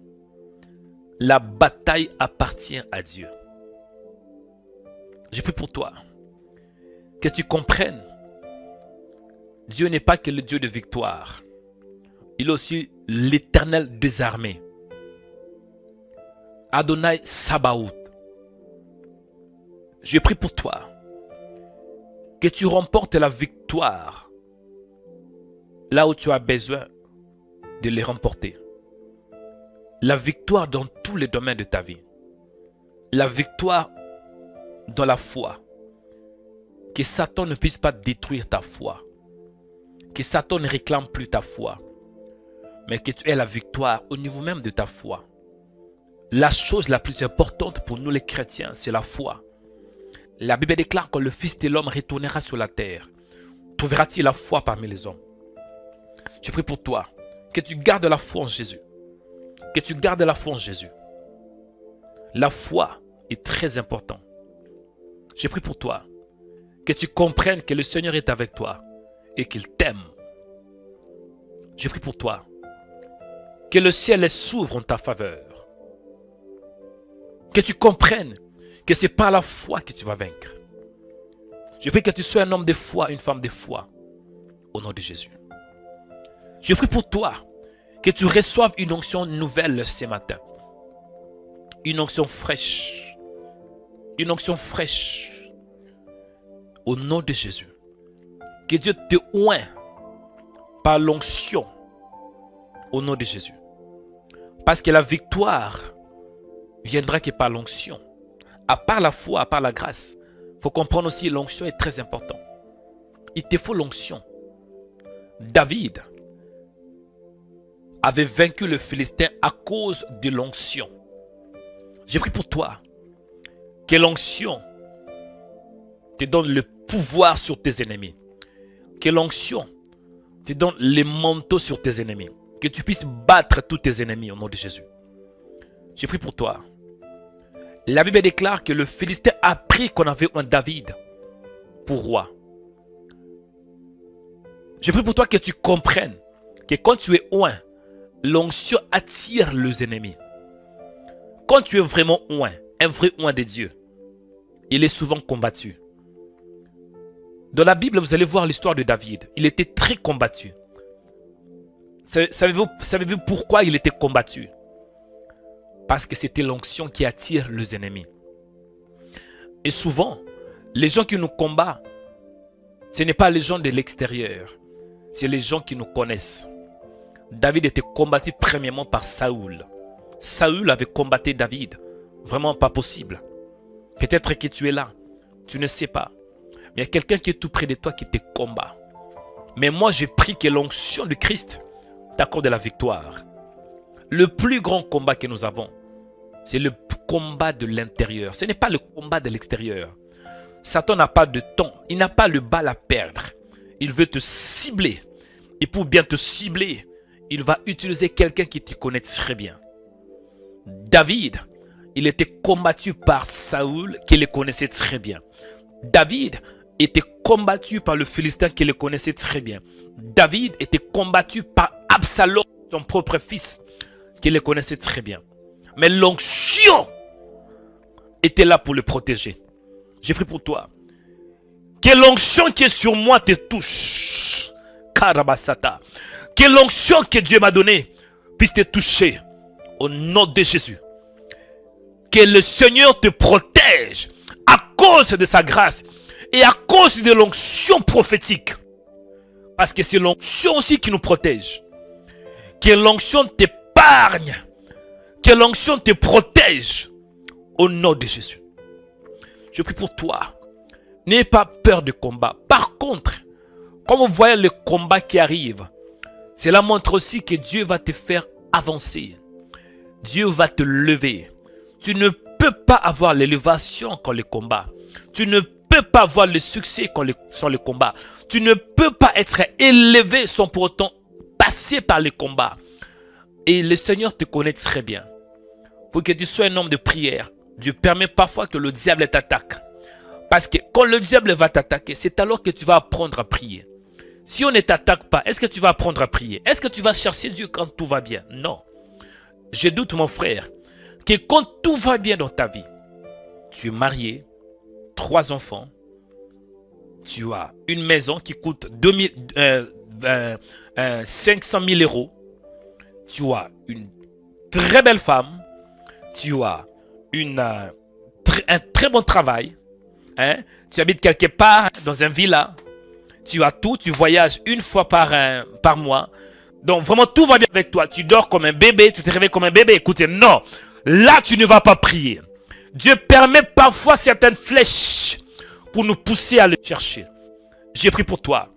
La bataille appartient à Dieu. J'ai pris pour toi que tu comprennes. Dieu n'est pas que le Dieu de victoire. Il est aussi l'Éternel des armées. Adonai Sabaoth. J'ai pris pour toi que tu remportes la victoire là où tu as besoin de les remporter. La victoire dans tous les domaines de ta vie. La victoire dans la foi. Que Satan ne puisse pas détruire ta foi. Que Satan ne réclame plus ta foi. Mais que tu aies la victoire au niveau même de ta foi. La chose la plus importante pour nous les chrétiens, c'est la foi. La Bible déclare que le Fils de l'homme retournera sur la terre. Trouvera-t-il la foi parmi les hommes? Je prie pour toi que tu gardes la foi en Jésus. Que tu gardes la foi en Jésus. La foi est très importante. Je prie pour toi que tu comprennes que le Seigneur est avec toi et qu'il t'aime. Je prie pour toi que le ciel s'ouvre en ta faveur. Que tu comprennes que c'est par la foi que tu vas vaincre. Je prie que tu sois un homme de foi, une femme de foi. Au nom de Jésus. Je prie pour toi que tu reçoives une onction nouvelle ce matin. Une onction fraîche. Une onction fraîche. Au nom de Jésus. Que Dieu te oint par l'onction. Au nom de Jésus. Parce que la victoire viendra que par l'onction. À part la foi, à part la grâce. Il faut comprendre aussi que l'onction est très importante. Il te faut l'onction. David avait vaincu le Philistin à cause de l'onction. J'ai pris pour toi que l'onction te donne le pouvoir sur tes ennemis. Que l'onction te donne les manteaux sur tes ennemis. Que tu puisses battre tous tes ennemis au nom de Jésus. J'ai pris pour toi. La Bible déclare que le Philistin a appris qu'on avait un David pour roi. Je prie pour toi que tu comprennes que quand tu es oint, l'onction attire les ennemis. Quand tu es vraiment oint, un vrai oint de Dieu, il est souvent combattu. Dans la Bible, vous allez voir l'histoire de David. Il était très combattu. Savez-vous pourquoi il était combattu? Parce que c'était l'onction qui attire les ennemis. Et souvent, les gens qui nous combattent, ce n'est pas les gens de l'extérieur. C'est les gens qui nous connaissent. David était combattu premièrement par Saoul. Saoul avait combattu David. Vraiment pas possible. Peut-être que tu es là. Tu ne sais pas. Mais il y a quelqu'un qui est tout près de toi qui te combat. Mais moi, j'ai pris que l'onction de Christ t'accorde la victoire. Le plus grand combat que nous avons, c'est le combat de l'intérieur. Ce n'est pas le combat de l'extérieur. Satan n'a pas de temps. Il n'a pas le bal à perdre. Il veut te cibler. Et pour bien te cibler, il va utiliser quelqu'un qui te connaît très bien. David, il était combattu par Saoul qui le connaissait très bien. David était combattu par le Philistin qui le connaissait très bien. David était combattu par Absalom, son propre fils, qui le connaissait très bien. Mais l'onction était là pour le protéger. J'ai pris pour toi que l'onction qui est sur moi te touche. Que l'onction que Dieu m'a donnée puisse te toucher au nom de Jésus. Que le Seigneur te protège à cause de sa grâce et à cause de l'onction prophétique. Parce que c'est l'onction aussi qui nous protège. Que l'onction t'épargne. Que l'onction te protège au nom de Jésus. Je prie pour toi. N'aie pas peur du combat. Par contre, comme vous voyez le combat qui arrive, cela montre aussi que Dieu va te faire avancer. Dieu va te lever. Tu ne peux pas avoir l'élévation quand le combat. Tu ne peux pas avoir le succès sur le combat. Tu ne peux pas être élevé sans pour autant passer par le combat. Et le Seigneur te connaît très bien. Pour que tu sois un homme de prière, Dieu permet parfois que le diable t'attaque. Parce que quand le diable va t'attaquer, c'est alors que tu vas apprendre à prier. Si on ne t'attaque pas, est-ce que tu vas apprendre à prier? Est-ce que tu vas chercher Dieu quand tout va bien? Non. Je doute, mon frère, que quand tout va bien dans ta vie, tu es marié, 3 enfants, tu as une maison qui coûte 500 000 euros, tu as une très belle femme, tu as un très bon travail, hein? Tu habites quelque part dans un villa, tu as tout, tu voyages une fois par mois. Donc vraiment tout va bien avec toi. Tu dors comme un bébé, tu te réveilles comme un bébé. Écoutez, non, là tu ne vas pas prier. Dieu permet parfois certaines flèches pour nous pousser à le chercher. J'ai pris pour toi.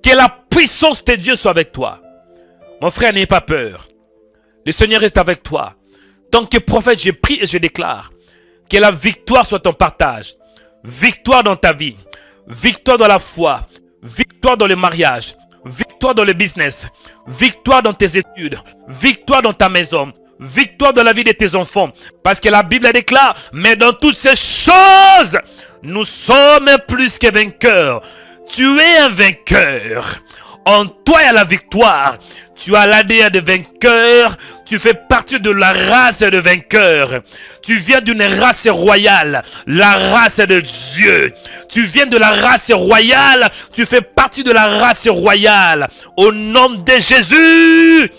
Que la puissance de Dieu soit avec toi. Mon frère, n'ayez pas peur. Le Seigneur est avec toi. Tant que prophète, je prie et je déclare que la victoire soit ton partage. Victoire dans ta vie. Victoire dans la foi. Victoire dans le mariage. Victoire dans le business. Victoire dans tes études. Victoire dans ta maison. Victoire dans la vie de tes enfants. Parce que la Bible déclare, mais dans toutes ces choses, nous sommes plus que vainqueurs. Tu es un vainqueur. En toi, il y a la victoire. Tu as l'ADN de vainqueur. Tu fais partie de la race de vainqueur. Tu viens d'une race royale. La race de Dieu. Tu viens de la race royale. Tu fais partie de la race royale. Au nom de Jésus.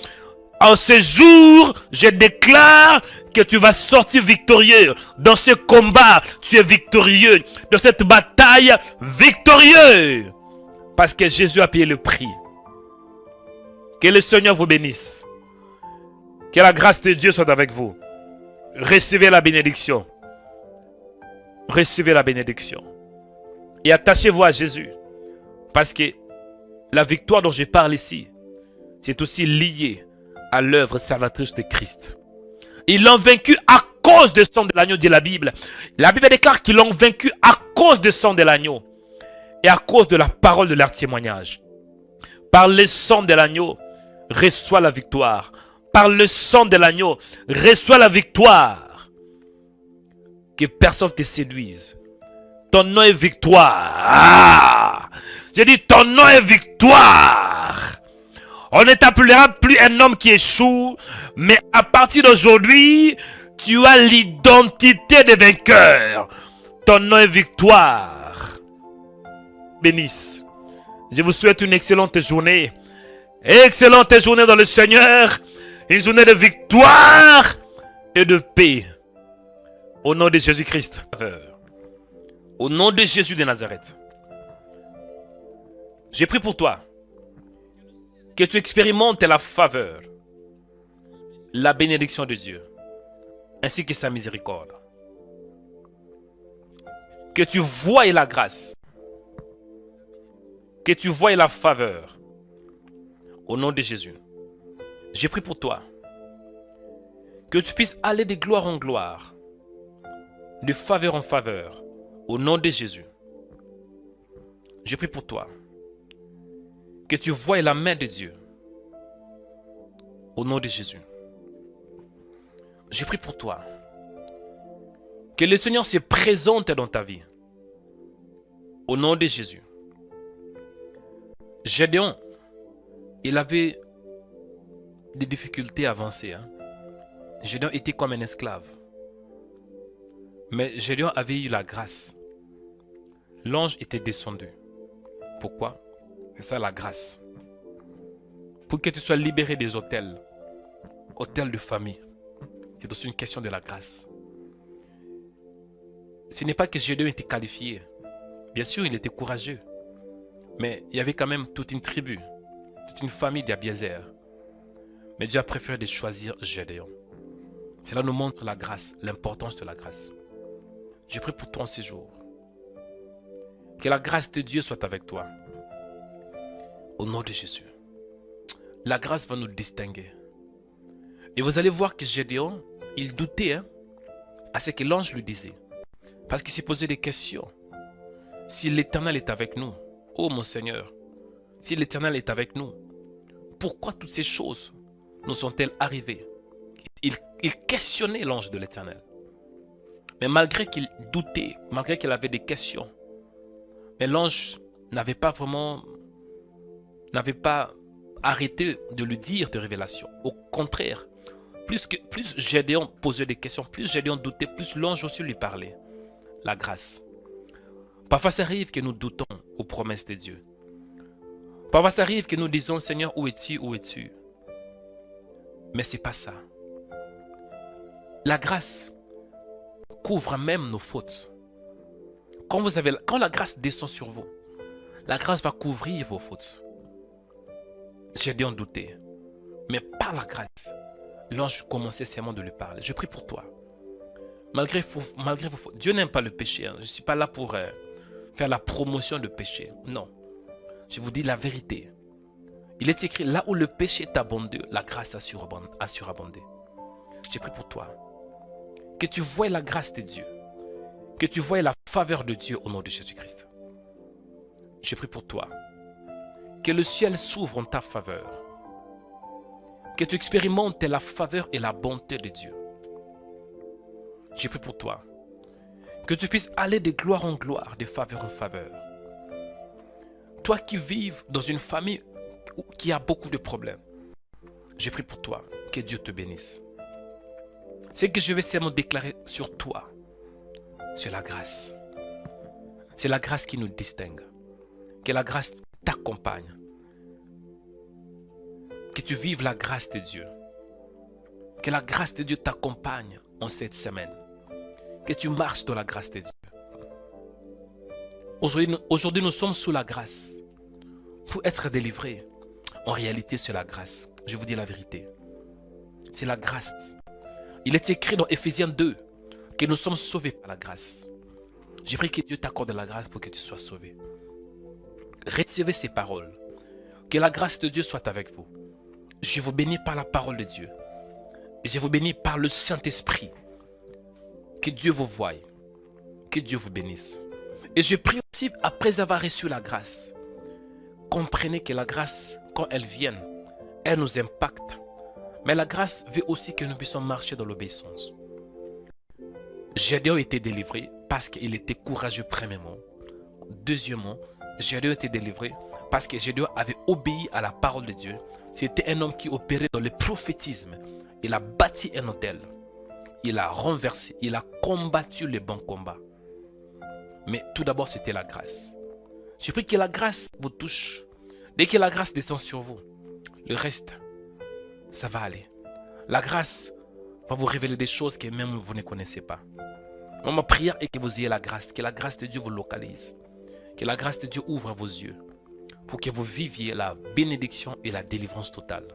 En ce jour, je déclare que tu vas sortir victorieux. Dans ce combat, tu es victorieux. Dans cette bataille, victorieux. Parce que Jésus a payé le prix. Que le Seigneur vous bénisse. Que la grâce de Dieu soit avec vous. Recevez la bénédiction. Recevez la bénédiction. Et attachez-vous à Jésus. Parce que la victoire dont je parle ici, c'est aussi lié à l'œuvre salvatrice de Christ. Ils l'ont vaincu à cause du sang de l'agneau, dit la Bible. La Bible déclare qu'ils l'ont vaincu à cause du sang de l'agneau. Et à cause de la parole de leur témoignage. Par le sang de l'agneau, reçois la victoire. Par le sang de l'agneau, reçois la victoire. Que personne ne te séduise. Ton nom est victoire. Ah! J'ai dit ton nom est victoire. On ne t'appellera plus un homme qui échoue. Mais à partir d'aujourd'hui, tu as l'identité de vainqueur. Ton nom est victoire. Bénisse. Je vous souhaite une excellente journée. Excellente journée dans le Seigneur. Une journée de victoire et de paix. Au nom de Jésus-Christ. Au nom de Jésus de Nazareth. J'ai prié pour toi. Que tu expérimentes la faveur. La bénédiction de Dieu. Ainsi que sa miséricorde. Que tu voies la grâce. Que tu voies la faveur. Au nom de Jésus. J'ai prié pour toi. Que tu puisses aller de gloire en gloire. De faveur en faveur. Au nom de Jésus. J'ai prié pour toi. Que tu voies la main de Dieu. Au nom de Jésus. J'ai prié pour toi. Que le Seigneur se présente dans ta vie. Au nom de Jésus. Gédéon, il avait des difficultés à avancer. Gédéon était comme un esclave. Mais Gédéon avait eu la grâce. L'ange était descendu. Pourquoi? C'est ça la grâce. Pour que tu sois libéré des hôtels de famille, c'est aussi une question de la grâce. Ce n'est pas que Gédéon était qualifié. Bien sûr, il était courageux. Mais il y avait quand même toute une tribu, toute une famille d'Abiézer. Mais Dieu a préféré de choisir Gédéon. Cela nous montre la grâce, l'importance de la grâce. Je prie pour toi en ces jours. Que la grâce de Dieu soit avec toi. Au nom de Jésus. La grâce va nous distinguer. Et vous allez voir que Gédéon, il doutait à ce que l'ange lui disait. Parce qu'il s'est posé des questions. Si l'Éternel est avec nous, oh mon Seigneur, si l'Éternel est avec nous, pourquoi toutes ces choses nous sont-elles arrivées? Il questionnait l'ange de l'Éternel. Mais malgré qu'il doutait, malgré qu'il avait des questions, mais l'ange n'avait pas arrêté de lui dire de révélation. Au contraire, plus Gédéon posait des questions, plus Gédéon doutait, plus l'ange aussi lui parlait. La grâce. Parfois, ça arrive que nous doutons aux promesses de Dieu. Parfois, ça arrive que nous disons, Seigneur, où es-tu, où es-tu? Mais ce n'est pas ça. La grâce couvre même nos fautes. Quand la grâce descend sur vous, la grâce va couvrir vos fautes. Gédéon doutait. Mais par la grâce, l'ange commençait seulement de lui parler. Je prie pour toi. Malgré vos fautes, Dieu n'aime pas le péché. Je ne suis pas là pour faire la promotion du péché. Non. Je vous dis la vérité. Il est écrit, là où le péché est abondé, la grâce a surabondé. Je prie pour toi. Que tu voies la grâce de Dieu. Que tu voies la faveur de Dieu au nom de Jésus-Christ. Je prie pour toi. Que le ciel s'ouvre en ta faveur. Que tu expérimentes la faveur et la bonté de Dieu. Je prie pour toi. Que tu puisses aller de gloire en gloire, de faveur en faveur. Toi qui vives dans une famille qui a beaucoup de problèmes, je prie pour toi. Que Dieu te bénisse. Ce que je vais seulement déclarer sur toi, c'est la grâce. C'est la grâce qui nous distingue. Que la grâce t'accompagne. Que tu vives la grâce de Dieu. Que la grâce de Dieu t'accompagne en cette semaine. Que tu marches dans la grâce de Dieu. Aujourd'hui, nous sommes sous la grâce. Pour être délivrés, en réalité, c'est la grâce. Je vous dis la vérité. C'est la grâce. Il est écrit dans Éphésiens 2 que nous sommes sauvés par la grâce. Je prie que Dieu t'accorde la grâce pour que tu sois sauvé. Recevez ces paroles. Que la grâce de Dieu soit avec vous. Je vous bénis par la parole de Dieu. Je vous bénis par le Saint-Esprit. Que Dieu vous voie. Que Dieu vous bénisse. Et je prie aussi, après avoir reçu la grâce, comprenez que la grâce, quand elle vient, elle nous impacte. Mais la grâce veut aussi que nous puissions marcher dans l'obéissance. Gédéon était délivré parce qu'il était courageux premièrement. Deuxièmement, Gédéon était délivré parce que Gédéon avait obéi à la parole de Dieu. C'était un homme qui opérait dans le prophétisme. Il a bâti un autel. Il a renversé, il a combattu les bons combats. Mais tout d'abord, c'était la grâce. Je prie que la grâce vous touche. Dès que la grâce descend sur vous, le reste, ça va aller. La grâce va vous révéler des choses que même vous ne connaissez pas. Ma prière est que vous ayez la grâce, que la grâce de Dieu vous localise, que la grâce de Dieu ouvre vos yeux pour que vous viviez la bénédiction et la délivrance totale.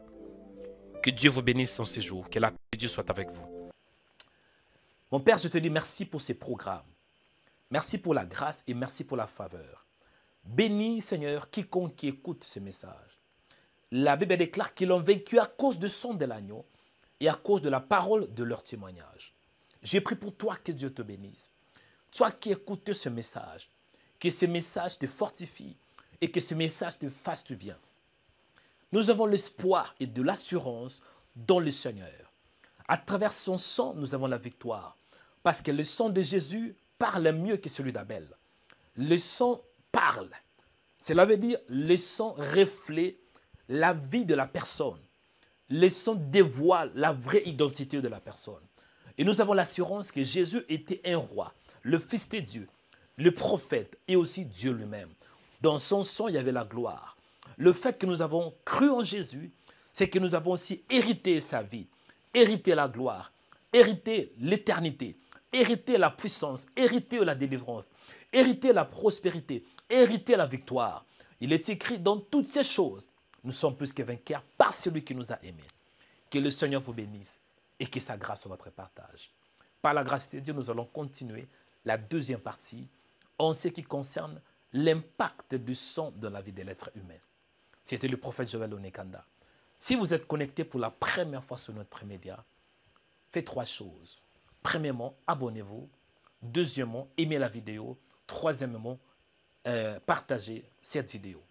Que Dieu vous bénisse en ces jours, que la paix de Dieu soit avec vous. Mon Père, je te dis merci pour ces programmes. Merci pour la grâce et merci pour la faveur. Bénis, Seigneur, quiconque qui écoute ce message. La Bible déclare qu'ils l'ont vaincu à cause du sang de l'agneau et à cause de la parole de leur témoignage. J'ai prié pour toi que Dieu te bénisse. Toi qui écoutes ce message, que ce message te fortifie et que ce message te fasse du bien. Nous avons l'espoir et de l'assurance dans le Seigneur. À travers son sang, nous avons la victoire. Parce que le sang de Jésus parle mieux que celui d'Abel. Le sang parle. Cela veut dire le sang reflète la vie de la personne. Le sang dévoile la vraie identité de la personne. Et nous avons l'assurance que Jésus était un roi, le Fils de Dieu, le prophète et aussi Dieu lui-même. Dans son sang, il y avait la gloire. Le fait que nous avons cru en Jésus, c'est que nous avons aussi hérité sa vie, hérité la gloire, hérité l'éternité, hérité la puissance, hérité la délivrance, hérité la prospérité, hérité la victoire. Il est écrit dans toutes ces choses, nous sommes plus que vainqueurs par celui qui nous a aimés. Que le Seigneur vous bénisse et que sa grâce soit votre partage. Par la grâce de Dieu, nous allons continuer la deuxième partie en ce qui concerne l'impact du sang dans la vie de l'être humain. C'était le prophète Joël Onekanda. Si vous êtes connecté pour la première fois sur notre média, faites 3 choses. Premièrement, abonnez-vous. Deuxièmement, aimez la vidéo. Troisièmement, partagez cette vidéo.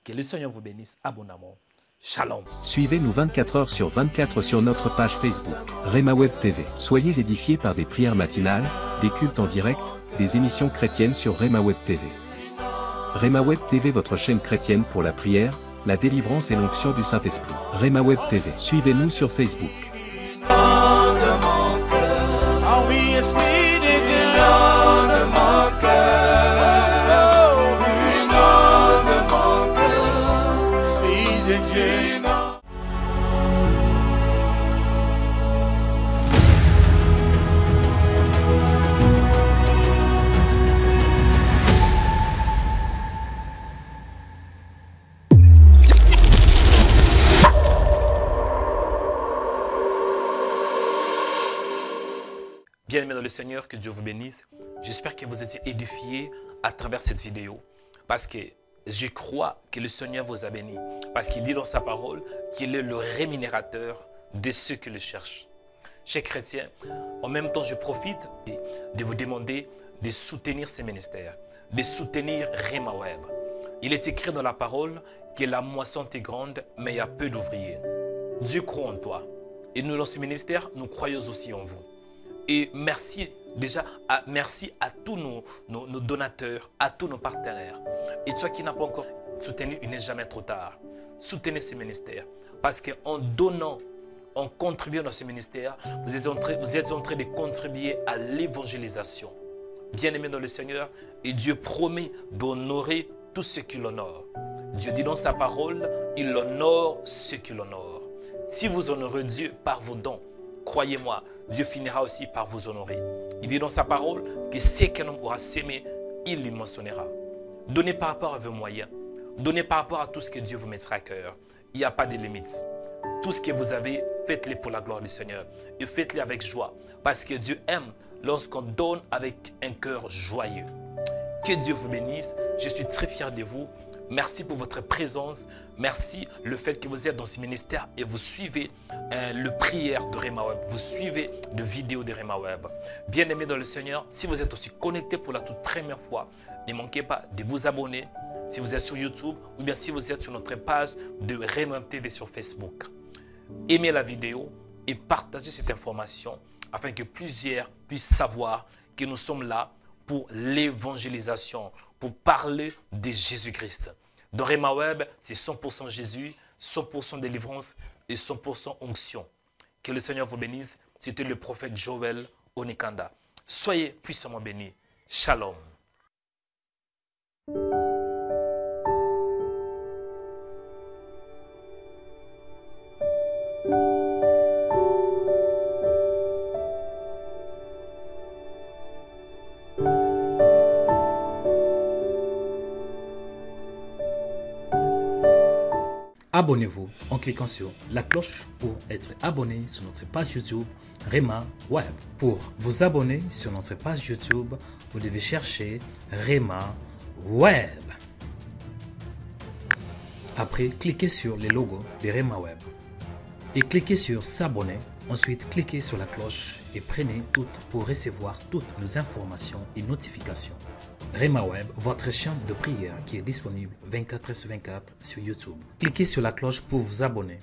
Que le Seigneur vous bénisse abondamment. Shalom. Suivez-nous 24 heures sur 24 sur notre page Facebook, Rema Web TV. Soyez édifiés par des prières matinales, des cultes en direct, des émissions chrétiennes sur Rema Web TV. Rema Web TV, votre chaîne chrétienne pour la prière, la délivrance et l'onction du Saint-Esprit. Rema Web TV. Suivez-nous sur Facebook. Bien-aimés dans le Seigneur, que Dieu vous bénisse. J'espère que vous êtes édifiés à travers cette vidéo parce que je crois que le Seigneur vous a béni. Parce qu'il dit dans sa parole qu'il est le rémunérateur de ceux qui le cherchent. Chers chrétiens, en même temps, je profite de vous demander de soutenir ces ministères, de soutenir Rema Web. Il est écrit dans la parole que la moisson est grande, mais il y a peu d'ouvriers. Dieu croit en toi. Et nous, dans ce ministère, nous croyons aussi en vous. Et merci merci à tous nos donateurs, à tous nos partenaires. Et toi qui n'as pas encore soutenu, il n'est jamais trop tard. Soutenez ces ministères. Parce qu'en donnant, en contribuant dans ce ministère, vous êtes en train de contribuer à l'évangélisation. Bien-aimés dans le Seigneur, et Dieu promet d'honorer tous ceux qui l'honorent. Dieu dit dans sa parole, il honore ceux qui l'honorent. Si vous honorez Dieu par vos dons, croyez-moi, Dieu finira aussi par vous honorer. Il dit dans sa parole que ce qu'un homme aura sémé, il l'y mentionnera. Donnez par rapport à vos moyens. Donnez par rapport à tout ce que Dieu vous mettra à cœur. Il n'y a pas de limite. Tout ce que vous avez, faites-le pour la gloire du Seigneur. Et faites-le avec joie. Parce que Dieu aime lorsqu'on donne avec un cœur joyeux. Que Dieu vous bénisse. Je suis très fier de vous. Merci pour votre présence. Merci le fait que vous êtes dans ce ministère et vous suivez le prière de Rema Web. Vous suivez de vidéos de Rema Web. Bien-aimés dans le Seigneur, si vous êtes aussi connecté pour la toute première fois, ne manquez pas de vous abonner si vous êtes sur YouTube ou bien si vous êtes sur notre page de Rema Web TV sur Facebook. Aimez la vidéo et partagez cette information afin que plusieurs puissent savoir que nous sommes là pour l'évangélisation, pour parler de Jésus-Christ. Dans Rema Web, c'est 100% Jésus, 100% délivrance et 100% onction. Que le Seigneur vous bénisse. C'était le prophète Joël Onekanda. Soyez puissamment bénis. Shalom. Abonnez-vous en cliquant sur la cloche pour être abonné sur notre page YouTube Rema Web. Pour vous abonner sur notre page YouTube, vous devez chercher Rema Web. Après, cliquez sur le logo de Rema Web et cliquez sur s'abonner. Ensuite, cliquez sur la cloche et prenez toutes pour recevoir toutes nos informations et notifications. Rema Web, votre chaîne de prière qui est disponible 24h sur 24 sur YouTube. Cliquez sur la cloche pour vous abonner.